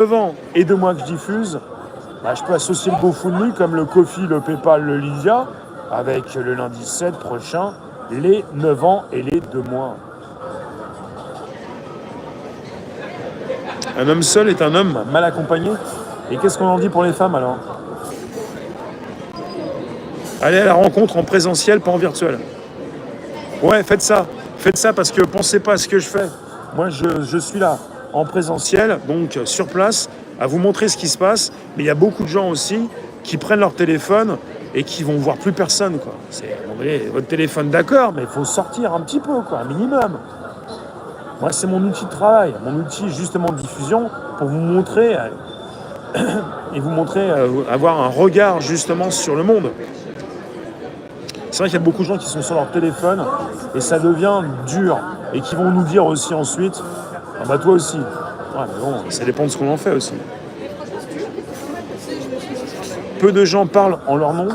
9 ans et 2 mois que je diffuse, je peux associer le GoFundMe comme le Ko-fi, le PayPal, le Lydia, avec le lundi 7 prochain, les 9 ans et les 2 mois. Un homme seul est un homme mal accompagné. Et qu'est-ce qu'on en dit pour les femmes alors? Allez à la rencontre en présentiel, pas en virtuel. Ouais, faites ça. Faites ça parce que pensez pas à ce que je fais. Moi, je suis là en présentiel, donc sur place, à vous montrer ce qui se passe. Mais il y a beaucoup de gens aussi qui prennent leur téléphone et qui vont voir plus personne, quoi. Votre téléphone, d'accord, mais il faut sortir un petit peu, quoi, un minimum. Moi, c'est mon outil de travail, mon outil justement de diffusion pour vous montrer et vous montrer avoir un regard justement sur le monde. C'est vrai qu'il y a beaucoup de gens qui sont sur leur téléphone et ça devient dur et qui vont nous dire aussi ensuite « Ah bah toi aussi ». Ouais, mais bon, ça dépend de ce qu'on en fait aussi. Peu de gens parlent en leur nom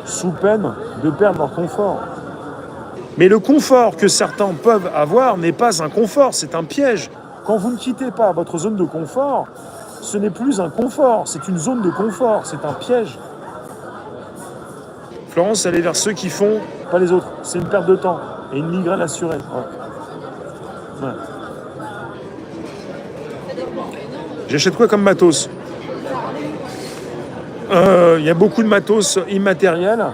sous peine de perdre leur confort. Mais le confort que certains peuvent avoir n'est pas un confort, c'est un piège. Quand vous ne quittez pas votre zone de confort, ce n'est plus un confort, c'est une zone de confort, c'est un piège. Florence, elle est vers ceux qui font, pas les autres. C'est une perte de temps et une migraine assurée. Ouais. J'achète quoi comme matos? Il y a beaucoup de matos immatériel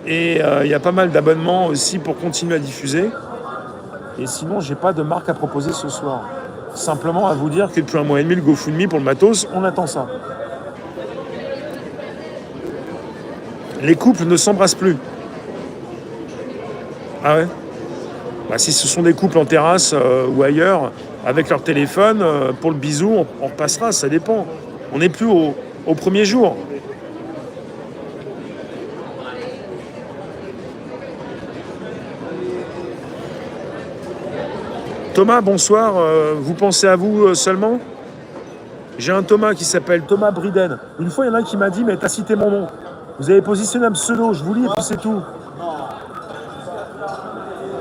et il y a pas mal d'abonnements aussi pour continuer à diffuser. Et sinon, j'ai pas de marque à proposer ce soir. Simplement à vous dire que depuis 1 mois et demi, le GoFundMe pour le matos, on attend ça. Les couples ne s'embrassent plus. Ah ouais? Si ce sont des couples en terrasse ou ailleurs, avec leur téléphone, pour le bisou, on repassera, ça dépend. On n'est plus au premier jour. Thomas, bonsoir. Vous pensez à vous seulement? J'ai un Thomas qui s'appelle Thomas Briden. Une fois, il y en a un qui m'a dit « Mais t'as cité mon nom. Vous avez positionné un pseudo, je vous lis et puis c'est tout. »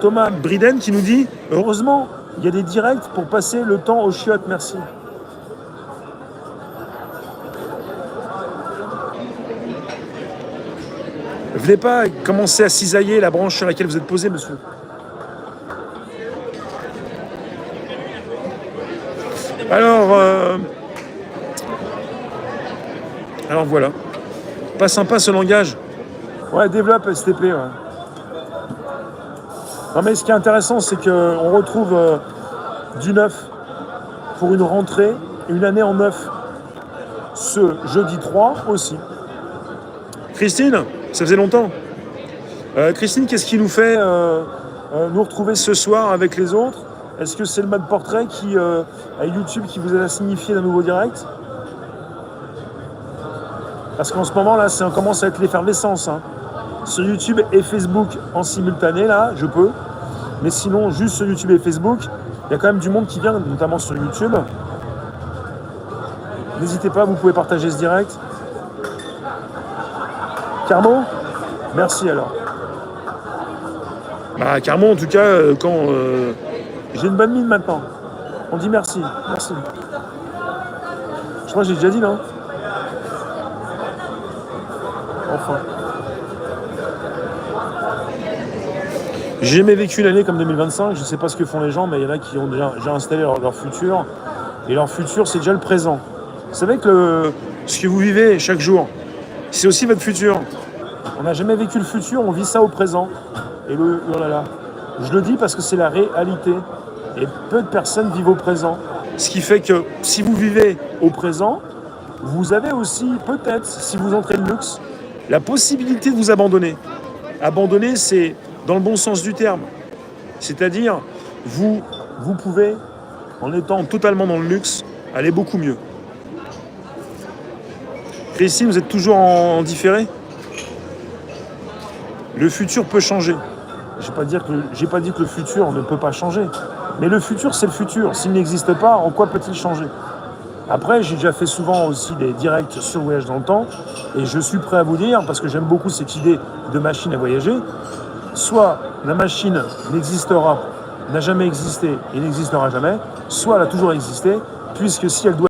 Thomas Briden qui nous dit « Heureusement, il y a des directs pour passer le temps aux chiottes, merci. » Venez pas commencer à cisailler la branche sur laquelle vous êtes posé, monsieur. Alors voilà. Pas sympa ce langage. Ouais, développe STP, ouais. Non mais ce qui est intéressant, c'est qu'on retrouve du neuf pour une rentrée, une année en neuf. Ce jeudi 3 aussi. Christine, ça faisait longtemps. Christine, qu'est-ce qui nous fait nous retrouver ce soir avec les autres? Est-ce que c'est le mode portrait à YouTube qui vous a signifié d'un nouveau direct? Parce qu'en ce moment, là, ça commence à être l'effervescence. Hein. Sur YouTube et Facebook en simultané, là, je peux. Mais sinon, juste sur YouTube et Facebook, il y a quand même du monde qui vient, notamment sur YouTube. N'hésitez pas, vous pouvez partager ce direct. Carmo? Merci alors. Carmo, en tout cas, quand... J'ai une bonne mine maintenant. On dit merci. Merci. Je crois que j'ai déjà dit, non? Enfin. J'ai jamais vécu une année comme 2025. Je ne sais pas ce que font les gens, mais il y en a qui ont déjà installé leur futur. Et leur futur, c'est déjà le présent. Vous savez que ce que vous vivez chaque jour, c'est aussi votre futur. On n'a jamais vécu le futur, on vit ça au présent. Et oh là là. Je le dis parce que c'est la réalité. Et peu de personnes vivent au présent. Ce qui fait que si vous vivez au présent, vous avez aussi, peut-être, si vous entrez le luxe, la possibilité de vous abandonner. Abandonner, c'est dans le bon sens du terme. C'est-à-dire, vous pouvez, en étant totalement dans le luxe, aller beaucoup mieux. Christine, vous êtes toujours en différé? Le futur peut changer. J'ai pas dit que le futur ne peut pas changer. Mais le futur, c'est le futur. S'il n'existe pas, en quoi peut-il changer? Après, j'ai déjà fait souvent aussi des directs sur le voyage dans le temps. Et je suis prêt à vous dire, parce que j'aime beaucoup cette idée de machine à voyager, soit la machine n'existera, n'a jamais existé et n'existera jamais, soit elle a toujours existé puisque si elle doit